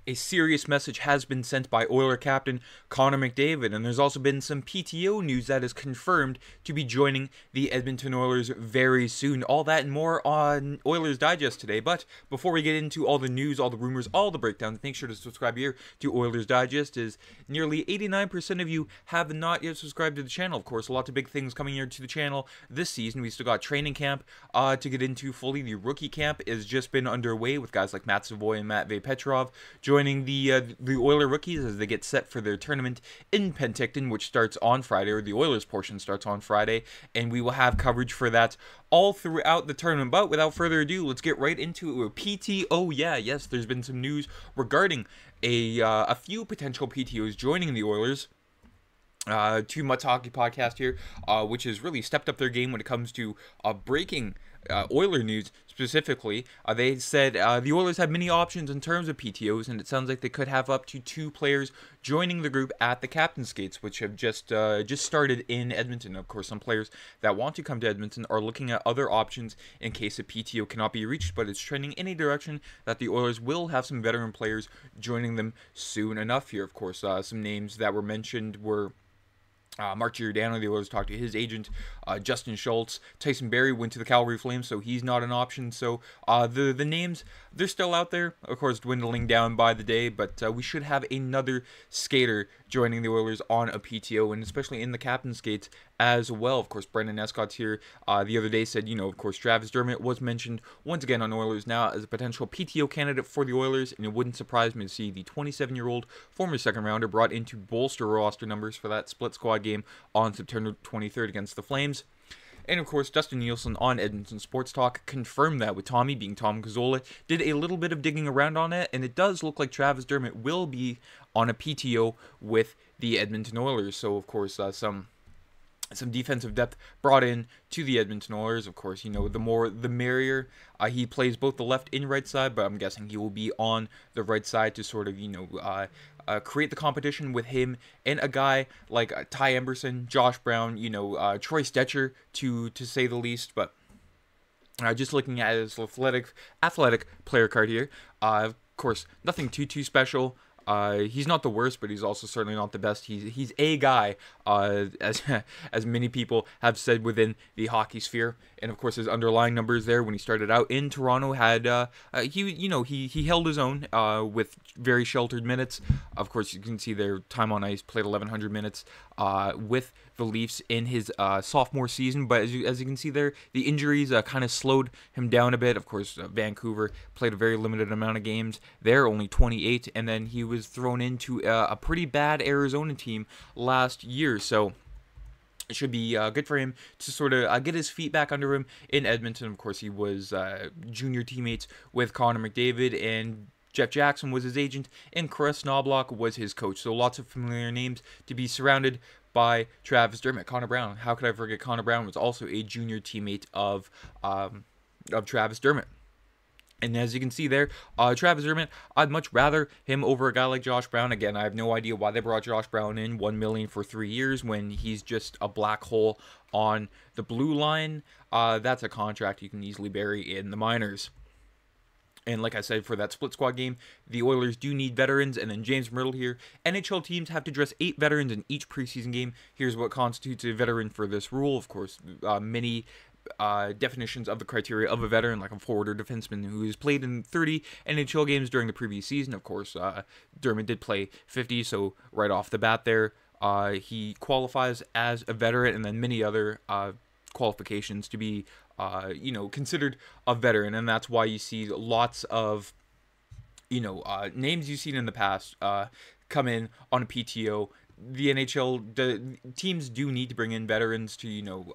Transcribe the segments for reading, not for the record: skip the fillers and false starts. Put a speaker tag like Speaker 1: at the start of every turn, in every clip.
Speaker 1: A serious message has been sent by Oiler captain Connor McDavid, and there's also been some PTO news that is confirmed to be joining the Edmonton Oilers very soon. All that and more on Oilers Digest today. But before we get into all the news, all the rumors, all the breakdowns, make sure to subscribe here to Oilers Digest, as nearly 89% of you have not yet subscribed to the channel. Of course, lots of big things coming here to the channel this season. We still got training camp to get into fully. The rookie camp has just been underway with guys like Matt Savoy and Matvey Petrov joining the Oiler rookies as they get set for their tournament in Penticton, which starts on Friday, or the Oilers portion starts on Friday, and we will have coverage for that all throughout the tournament. But without further ado, let's get right into it. PTO, yes, there's been some news regarding a few potential PTOs joining the Oilers. Two Mutts Hockey Podcast here, which has really stepped up their game when it comes to breaking Oiler news specifically. They said the Oilers have many options in terms of PTOs, and it sounds like they could have up to 2 players joining the group at the Captain's Skates, which have just started in Edmonton. Of course, some players that want to come to Edmonton are looking at other options in case a PTO cannot be reached, but it's trending in a direction that the Oilers will have some veteran players joining them soon enough here. Of course, some names that were mentioned were Mark Giordano, the Oilers talked to his agent. Justin Schultz, Tyson Barrie went to the Calgary Flames, so he's not an option. So the names, they're still out there, of course, dwindling down by the day, but we should have another skater joining the Oilers on a PTO, and especially in the Captain's Skates as well. Of course, Brendan Escott's here the other day said, of course, Travis Dermott was mentioned once again on Oilers Now as a potential PTO candidate for the Oilers, and it wouldn't surprise me to see the 27-year-old former second-rounder brought in to bolster roster numbers for that split squad game on September 23rd against the Flames. And of course, Dustin Nielsen on Edmonton Sports Talk confirmed that with Tommy being Tom Cazzola, did a little bit of digging around on it, and it does look like Travis Dermott will be on a PTO with the Edmonton Oilers. So of course, some defensive depth brought in to the Edmonton Oilers. Of course, the more the merrier. He plays both the left and right side, but I'm guessing he will be on the right side to sort of, create the competition with him and a guy like Ty Emberson, Josh Brown, Troy Stetcher, to say the least. But just looking at his athletic player card here, of course, nothing too special. He's not the worst, but he's also certainly not the best. He's a guy, as many people have said within the hockey sphere. And of course, his underlying numbers there when he started out in Toronto had he held his own with very sheltered minutes. Of course, you can see their time on ice, played 1,100 minutes with the Leafs in his sophomore season. But as you can see there, the injuries kind of slowed him down a bit. Of course, Vancouver played a very limited amount of games there, only 28, and then he was thrown into a pretty bad Arizona team last year. So it should be good for him to sort of get his feet back under him in Edmonton. Of course, he was junior teammates with Connor McDavid, and Jeff Jackson was his agent, and Kris Knoblauch was his coach. So lots of familiar names to be surrounded by Travis Dermott. Connor Brown, how could I forget? Connor Brown was also a junior teammate of Travis Dermott. And as you can see there, Travis Dermott, I'd much rather him over a guy like Josh Brown. Again, I have no idea why they brought Josh Brown in, $1 million for 3 years, when he's just a black hole on the blue line. That's a contract you can easily bury in the minors. And like I said, for that split squad game, the Oilers do need veterans. And then James Myrtle here. NHL teams have to dress 8 veterans in each preseason game. Here's what constitutes a veteran for this rule. Of course, many definitions of the criteria of a veteran, like a forward or defenseman who has played in 30 NHL games during the previous season. Of course, Dermott did play 50, so right off the bat there, he qualifies as a veteran, and then many other qualifications to be considered a veteran. And that's why you see lots of names you've seen in the past come in on a PTO. The NHL teams do need to bring in veterans to,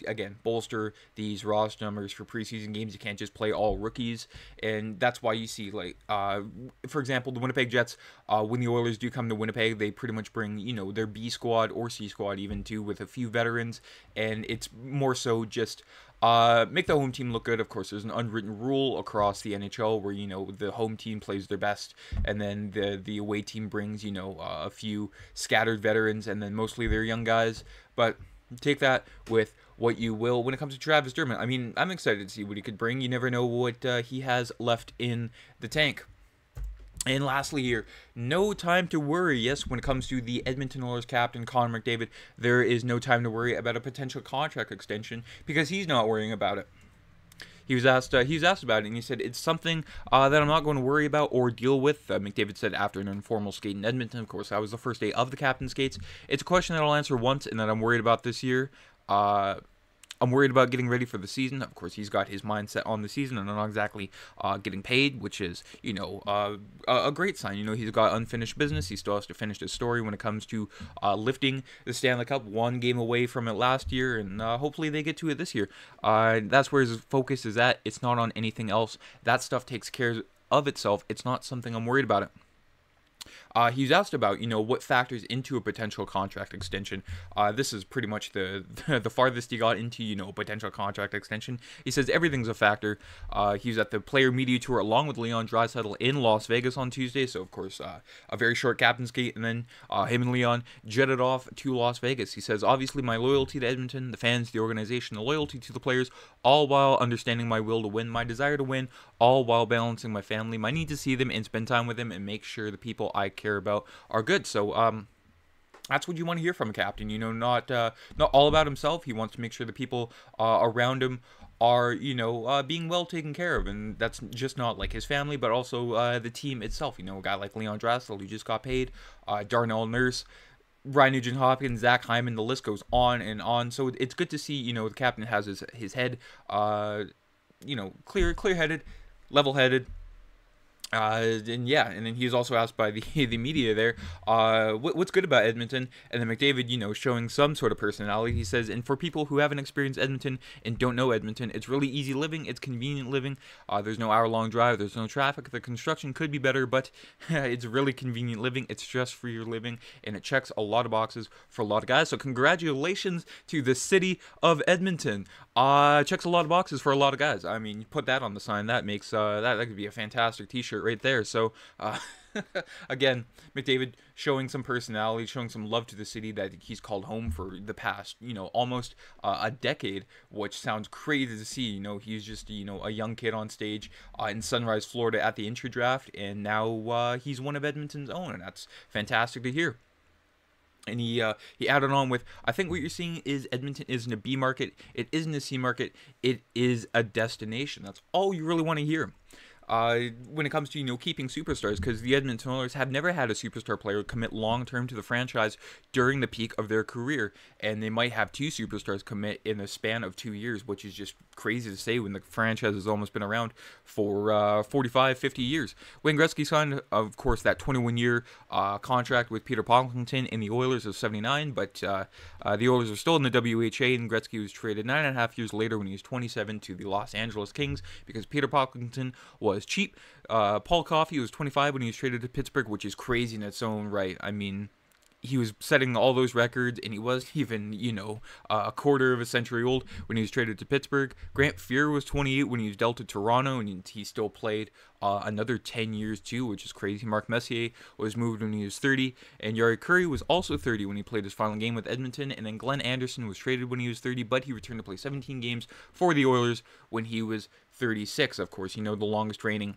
Speaker 1: again, bolster these roster numbers for preseason games. You can't just play all rookies, and that's why you see, like, for example, the Winnipeg Jets, when the Oilers do come to Winnipeg, they pretty much bring, their B squad or C squad even too, with a few veterans, and it's more so just make the home team look good. Of course, there's an unwritten rule across the NHL where, the home team plays their best, and then the away team brings, a few scattered veterans, and then mostly they're young guys. But take that with what you will. When it comes to Travis Dermott, I mean, I'm excited to see what he could bring. You never know what he has left in the tank. And lastly here, no time to worry. Yes, when it comes to the Edmonton Oilers captain, Connor McDavid, there is no time to worry about a potential contract extension because he's not worrying about it. He was asked about it, and he said, it's something that I'm not going to worry about or deal with, McDavid said after an informal skate in Edmonton. Of course, that was the first day of the captain's skates. It's a question that I'll answer once and that I'm worried about this year. I'm worried about getting ready for the season. Of course, he's got his mindset on the season and not exactly getting paid, which is, a great sign. He's got unfinished business. He still has to finish his story when it comes to lifting the Stanley Cup. One game away from it last year, and hopefully they get to it this year. That's where his focus is at. It's not on anything else. That stuff takes care of itself. It's not something I'm worried about it. He's asked about, what factors into a potential contract extension. This is pretty much the farthest he got into, a potential contract extension. He says everything's a factor. He was at the Player Media Tour along with Leon Draisaitl in Las Vegas on Tuesday. So, of course, a very short captain's gate. And then him and Leon jetted off to Las Vegas. He says, obviously, my loyalty to Edmonton, the fans, the organization, the loyalty to the players, all while understanding my will to win, my desire to win, all while balancing my family, my need to see them and spend time with them and make sure the people I care about are good. So that's what you want to hear from a captain. Not all about himself. He wants to make sure the people around him are being well taken care of, and that's just not like his family, but also the team itself. A guy like Leon Draisaitl who just got paid, Darnell Nurse, Ryan Nugent-Hopkins, Zach Hyman, the list goes on and on. So it's good to see the captain has his head clear-headed, level-headed. And then he was also asked by the media there, what's good about Edmonton, and then McDavid, showing some sort of personality. He says, and for people who haven't experienced Edmonton and don't know Edmonton, it's really easy living, it's convenient living, there's no hour-long drive, there's no traffic, the construction could be better, but it's really convenient living, it's stress-free living, and it checks a lot of boxes for a lot of guys. So congratulations to the city of Edmonton. Checks a lot of boxes for a lot of guys. I mean, you put that on the sign, that makes that could be a fantastic t-shirt right there. So again, McDavid showing some personality, showing some love to the city that he's called home for the past almost a decade, which sounds crazy to see. He's just a young kid on stage in Sunrise, Florida at the entry draft, and now he's one of Edmonton's own, and that's fantastic to hear. And he added on with, I think what you're seeing is Edmonton isn't a B market, it isn't a C market, it is a destination. That's all you really want to hear. When it comes to, keeping superstars, because the Edmonton Oilers have never had a superstar player commit long-term to the franchise during the peak of their career, and they might have two superstars commit in a span of 2 years, which is just crazy to say when the franchise has almost been around for 45, 50 years. Wayne Gretzky signed, of course, that 21-year contract with Peter Pocklington in the Oilers of 79, but the Oilers are still in the WHA, and Gretzky was traded 9.5 years later when he was 27 to the Los Angeles Kings because Peter Pocklington was cheap. Paul Coffey was 25 when he was traded to Pittsburgh, which is crazy in its own right. I mean, he was setting all those records, and he wasn't even, a quarter of a century old when he was traded to Pittsburgh. Grant Fuhr was 28 when he was dealt to Toronto, and he still played another 10 years too, which is crazy. Mark Messier was moved when he was 30, and Yari Curry was also 30 when he played his final game with Edmonton, and then Glenn Anderson was traded when he was 30, but he returned to play 17 games for the Oilers when he was 36. Of course, the longest reigning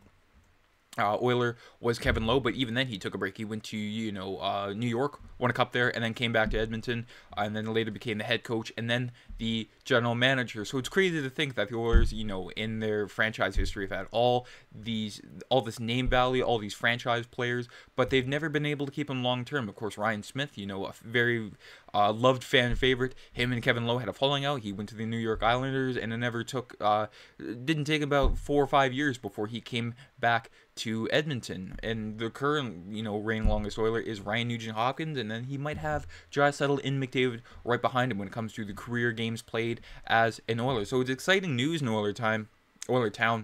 Speaker 1: Oiler was Kevin Lowe, but even then he took a break. He went to New York, won a cup there, and then came back to Edmonton, and then later became the head coach and then the general manager. So it's crazy to think that the Oilers, in their franchise history, have had all this name value, all these franchise players, but they've never been able to keep them long term. Of course, Ryan Smith, a very loved fan favorite. Him and Kevin Lowe had a falling out. He went to the New York Islanders, and it didn't take about 4 or 5 years before he came back to Edmonton. And the current, reigning longest Oiler is Ryan Nugent-Hopkins, and then he might have Draisaitl and McDavid right behind him when it comes to the career games played as an Oiler. So it's exciting news in Oiler Town,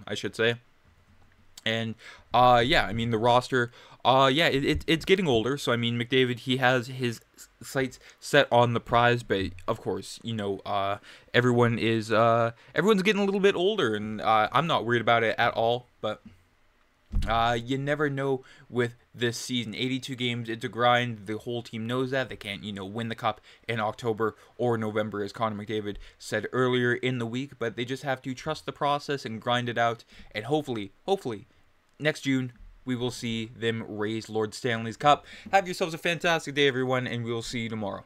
Speaker 1: I should say. And the roster, it's getting older. So McDavid, he has his sights set on the prize, but of course, everyone's getting a little bit older, and I'm not worried about it at all. But you never know with this season. 82 games, it's a grind. The whole team knows that. They can't, win the cup in October or November, as Connor McDavid said earlier in the week, but they just have to trust the process and grind it out, and hopefully, next June, we will see them raise Lord Stanley's Cup. Have yourselves a fantastic day, everyone, and we will see you tomorrow.